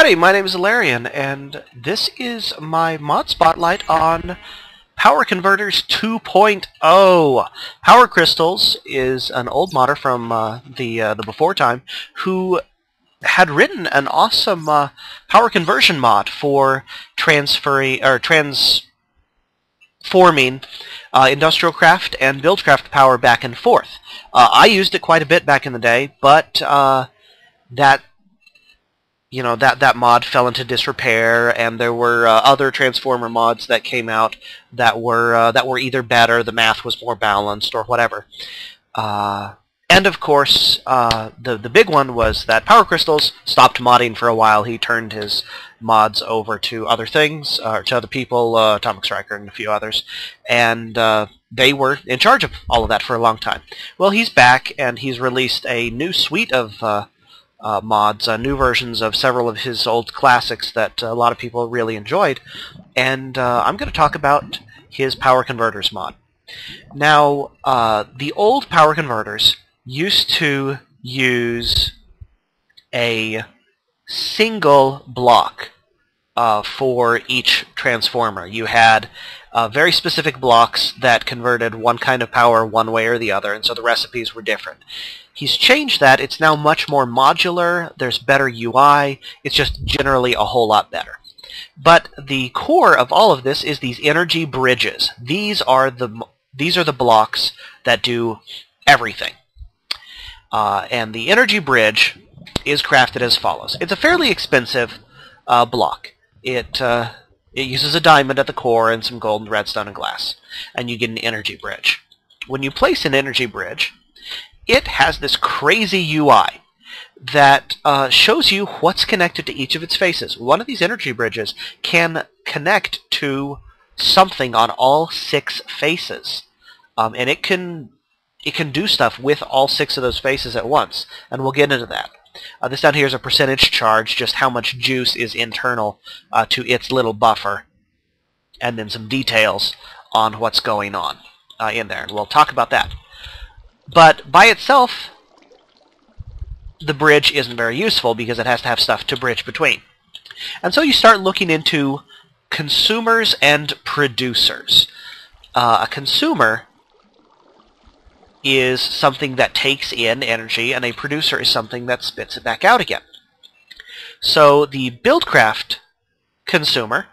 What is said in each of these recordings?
Howdy, my name is Alarian, and this is my mod spotlight on Power Converters 2.0. Power Crystals is an old modder from the before time who had written an awesome power conversion mod for transforming industrial craft and buildcraft power back and forth. I used it quite a bit back in the day, but that mod fell into disrepair, and there were other transformer mods that came out that were either better, the math was more balanced, or whatever. And of course, the big one was that Power Crystals stopped modding for a while. He turned his mods over to other things, to other people, Atomic Striker and a few others, and they were in charge of all of that for a long time. Well, he's back, and he's released a new suite of mods, new versions of several of his old classics that a lot of people really enjoyed, and I'm going to talk about his Power Converters mod. Now, the old Power Converters used to use a single block for each transformer. You had very specific blocks that converted one kind of power one way or the other, and so the recipes were different. He's changed that. It's now much more modular. There's better UI. It's just generally a whole lot better. But the core of all of this is these energy bridges. These are the blocks that do everything. And the energy bridge is crafted as follows. It's a fairly expensive block. It uses a diamond at the core and some gold and redstone and glass, and you get an energy bridge. When you place an energy bridge, it has this crazy UI that shows you what's connected to each of its faces. One of these energy bridges can connect to something on all 6 faces, and it can do stuff with all 6 of those faces at once, and we'll get into that. This down here is a percentage charge, just how much juice is internal to its little buffer, and then some details on what's going on in there, and we'll talk about that. But by itself, the bridge isn't very useful because it has to have stuff to bridge between. And so you start looking into consumers and producers. A consumer is something that takes in energy, and a producer is something that spits it back out again. So the Buildcraft consumer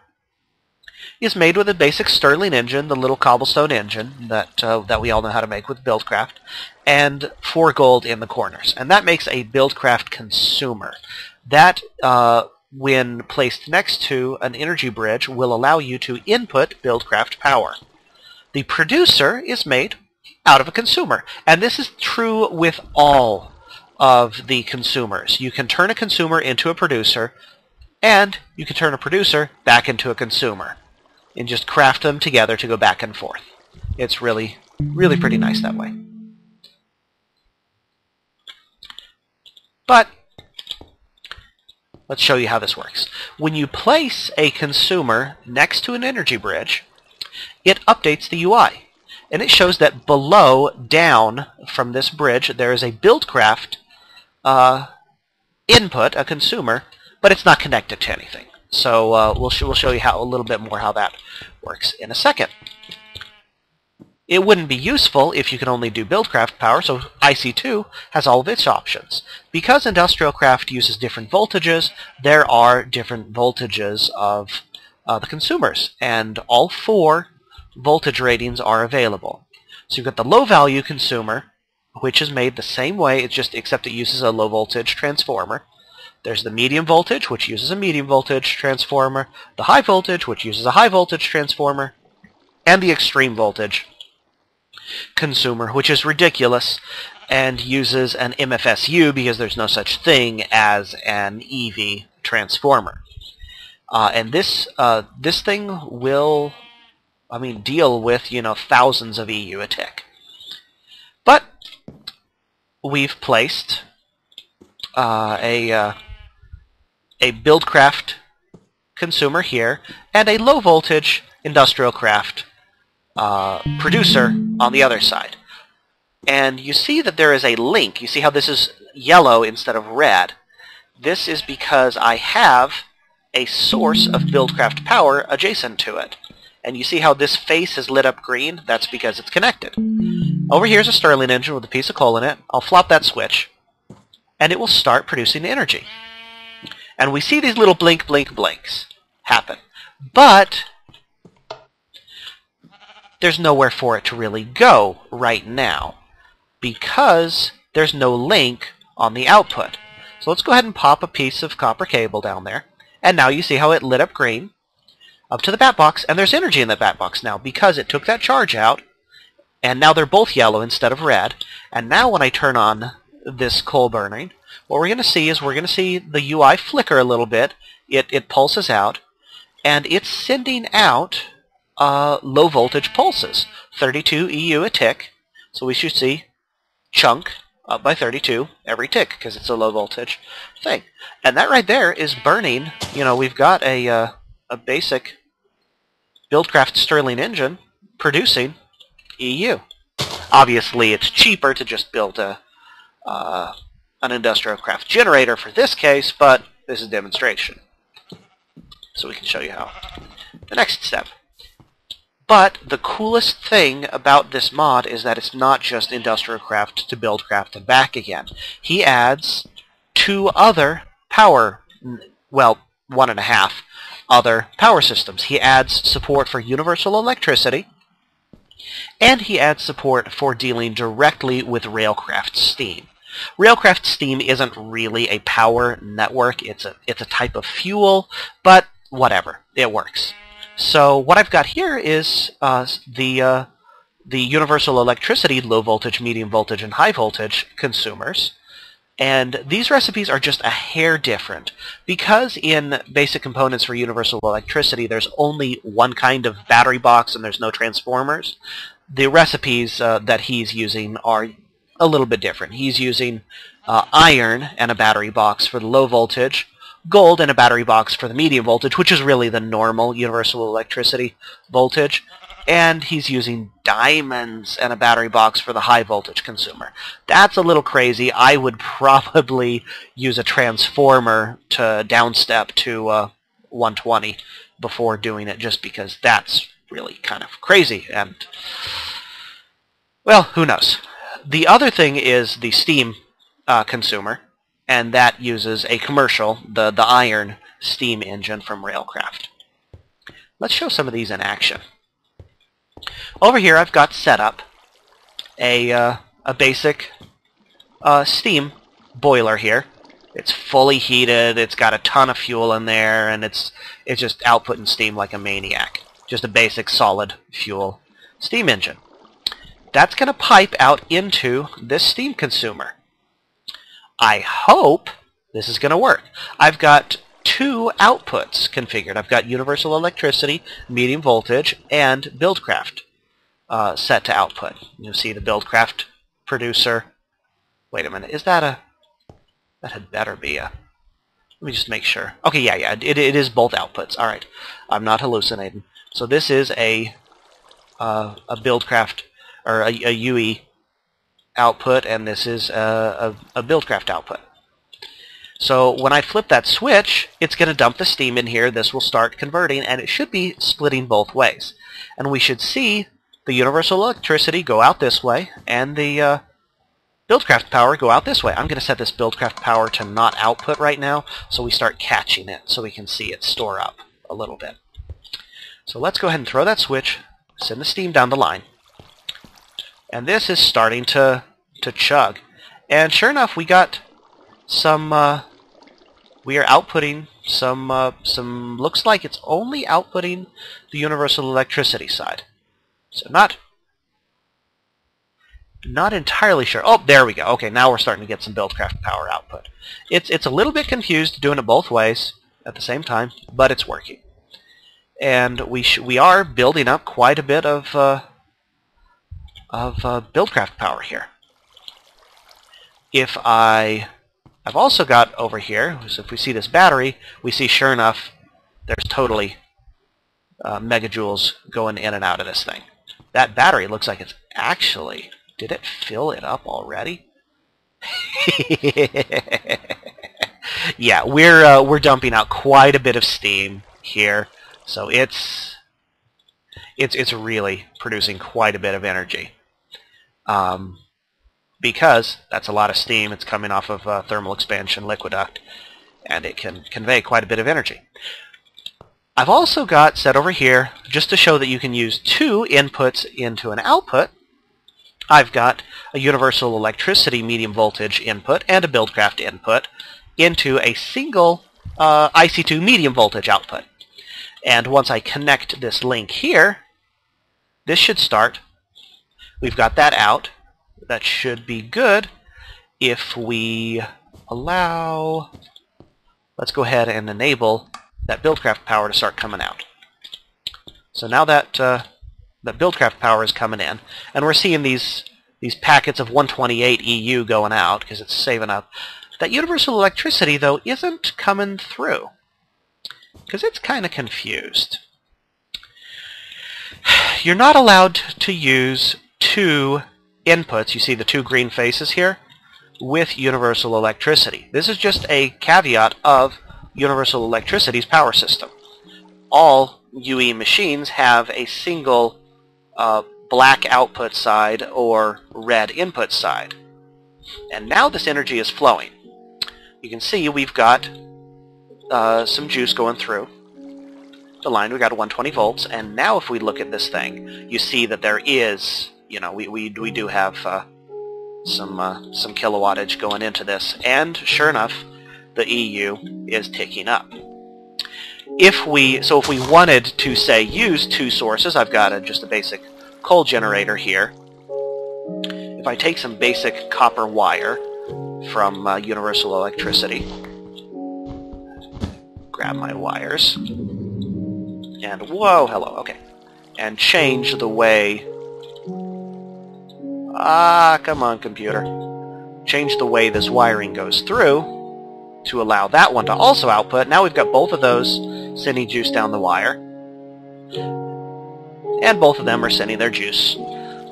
is made with a basic Stirling engine, the little cobblestone engine that we all know how to make with Buildcraft, and 4 gold in the corners. And that makes a Buildcraft consumer. That, when placed next to an energy bridge, will allow you to input Buildcraft power. The producer is made out of a consumer, and this is true with all of the consumers. You can turn a consumer into a producer, and you can turn a producer back into a consumer, and just craft them together to go back and forth. It's really, really pretty nice that way. But let's show you how this works. When you place a consumer next to an energy bridge, it updates the UI. And it shows that below, down from this bridge, there is a Buildcraft input, a consumer, but it's not connected to anything. So we'll show you a little bit more how that works in a second. It wouldn't be useful if you could only do Buildcraft power, so IC2 has all of its options. Because Industrial Craft uses different voltages, there are different voltages of the consumers, and all 4 voltage ratings are available. So you've got the low value consumer, which is made the same way, except it uses a low voltage transformer. There's the medium voltage, which uses a medium voltage transformer, the high voltage, which uses a high voltage transformer, and the extreme voltage consumer, which is ridiculous and uses an MFSU because there's no such thing as an EV transformer. And this thing will, deal with, thousands of EU a tick. But we've placed a Buildcraft consumer here and a low voltage Industrial Craft producer on the other side. And you see that there is a link. You see how this is yellow instead of red. This is because I have a source of Buildcraft power adjacent to it. And you see how this face is lit up green? That's because it's connected. Over here is a Stirling engine with a piece of coal in it. I'll flop that switch, and it will start producing energy. And we see these little blink, blink, blinks happen. But there's nowhere for it to really go right now because there's no link on the output. So let's go ahead and pop a piece of copper cable down there. And now you see how it lit up green up to the bat box, and there's energy in the bat box now because it took that charge out, and now they're both yellow instead of red. And now when I turn on this coal burning, what we're going to see is we're going to see the UI flicker a little bit. It pulses out, and it's sending out low voltage pulses, 32 EU a tick. So we should see chunk up by 32 every tick because it's a low voltage thing. And that right there is burning. You know, we've got a basic Buildcraft Stirling engine producing EU. Obviously, it's cheaper to just build an industrial craft generator for this case, but this is a demonstration. So we can show you how. The next step. But the coolest thing about this mod is that it's not just industrial craft to Buildcraft and back again. He adds 2 other power, well, 1.5 other power systems. He adds support for universal electricity, and he adds support for dealing directly with Railcraft Steam. Railcraft Steam isn't really a power network. It's a type of fuel, but whatever, it works. So what I've got here is the universal electricity, low voltage, medium voltage, and high voltage consumers. And these recipes are just a hair different. Because in basic components for universal electricity there's only one kind of battery box and there's no transformers, the recipes that he's using are a little bit different. He's using iron and a battery box for the low voltage, gold and a battery box for the medium voltage, which is really the normal universal electricity voltage, and he's using diamonds and a battery box for the high voltage consumer. That's a little crazy. I would probably use a transformer to downstep to 120 before doing it, just because that's really kind of crazy, and well, who knows. The other thing is the steam consumer, and that uses a commercial, the iron steam engine from Railcraft. Let's show some of these in action. Over here I've got set up a basic steam boiler here. It's fully heated, it's got a ton of fuel in there, and it's just outputting steam like a maniac. Just a basic solid fuel steam engine. That's going to pipe out into this steam consumer. I hope this is going to work. I've got 2 outputs configured. I've got universal electricity, medium voltage, and Buildcraft set to output. You'll see the Buildcraft producer. Wait a minute, is that a... That had better be a... Let me just make sure. Okay, yeah, it is both outputs. Alright, I'm not hallucinating. So this is a Buildcraft, or a UE output, and this is a Buildcraft output. So when I flip that switch, it's going to dump the steam in here. This will start converting, and it should be splitting both ways. And we should see the universal electricity go out this way, and the Buildcraft power go out this way. I'm going to set this Buildcraft power to not output right now, so we start catching it, so we can see it store up a little bit. So let's go ahead and throw that switch, send the steam down the line. And this is starting to chug. And sure enough, we got some, we are outputting some, looks like it's only outputting the universal electricity side. So not entirely sure. Oh, there we go. Okay, now we're starting to get some Buildcraft power output. It's a little bit confused doing it both ways at the same time, but it's working. And we are building up quite a bit of Buildcraft power here. I've also got over here, so if we see this battery, we see sure enough there's totally megajoules going in and out of this thing. That battery looks like it's actually... Did it fill it up already? Yeah, we're dumping out quite a bit of steam here, so it's really producing quite a bit of energy. Because that's a lot of steam. It's coming off of a thermal expansion liquiduct, and it can convey quite a bit of energy. I've also got set over here, just to show that you can use two inputs into an output, I've got a universal electricity medium voltage input and a Buildcraft input into a single IC2 medium voltage output. And once I connect this link here, this should start. We've got that out. That should be good if we allow, let's go ahead and enable that Buildcraft power to start coming out. So now that that Buildcraft power is coming in, and we're seeing these packets of 128 EU going out because it's saving up. That universal electricity, though, isn't coming through because it's kind of confused. You're not allowed to use two inputs, you see the two green faces here, with universal electricity. This is just a caveat of universal electricity's power system. All UE machines have a single black output side or red input side. And now this energy is flowing. You can see we've got some juice going through the line. We've got 120 volts, and now if we look at this thing, you see that there is, you know, we do have some kilowattage going into this, and sure enough, the EU is ticking up. If we wanted to say use two sources, I've got just a basic coal generator here. If I take some basic copper wire from universal electricity, grab my wires, and whoa, hello, okay, and change the way. Come on, computer. Change the way this wiring goes through to allow that one to also output. Now we've got both of those sending juice down the wire, and both of them are sending their juice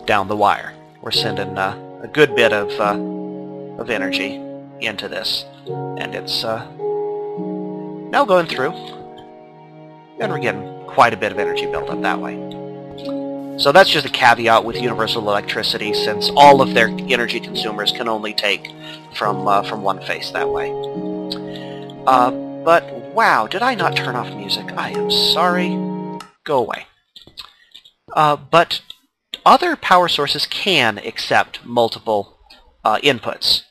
down the wire. We're sending a good bit of energy into this, and it's now going through, and we're getting quite a bit of energy built up that way. So that's just a caveat with universal electricity, since all of their energy consumers can only take from one face that way. But wow, did I not turn off music? I am sorry. Go away. But other power sources can accept multiple inputs.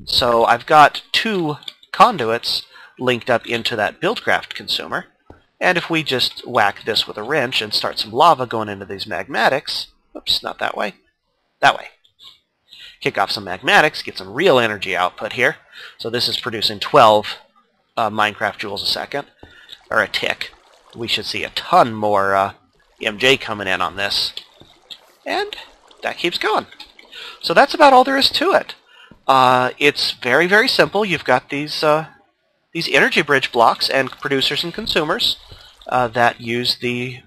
So I've got two conduits linked up into that Buildcraft consumer. And if we just whack this with a wrench and start some lava going into these magmatics, oops, not that way, that way. Kick off some magmatics, get some real energy output here. So this is producing 12 Minecraft joules a second, or a tick. We should see a ton more MJ coming in on this. And that keeps going. So that's about all there is to it. It's very, very simple. You've got these energy bridge blocks and producers and consumers that use the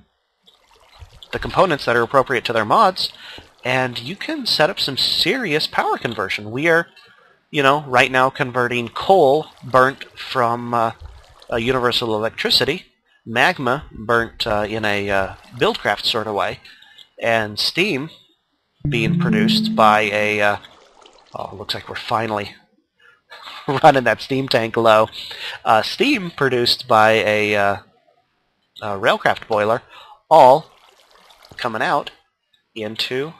components that are appropriate to their mods, and you can set up some serious power conversion. We are, you know, right now converting coal burnt from a universal electricity, magma burnt in a Buildcraft sort of way, and steam being produced by a oh, looks like we're finally running that steam tank low. Steam produced by a Railcraft boiler, all coming out into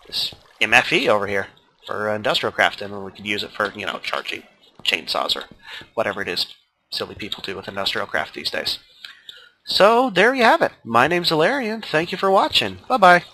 this MFE over here for industrial craft, and we could use it for, you know, charging chainsaws or whatever it is silly people do with industrial craft these days. So there you have it. My name's Ilarian. Thank you for watching. Bye-bye.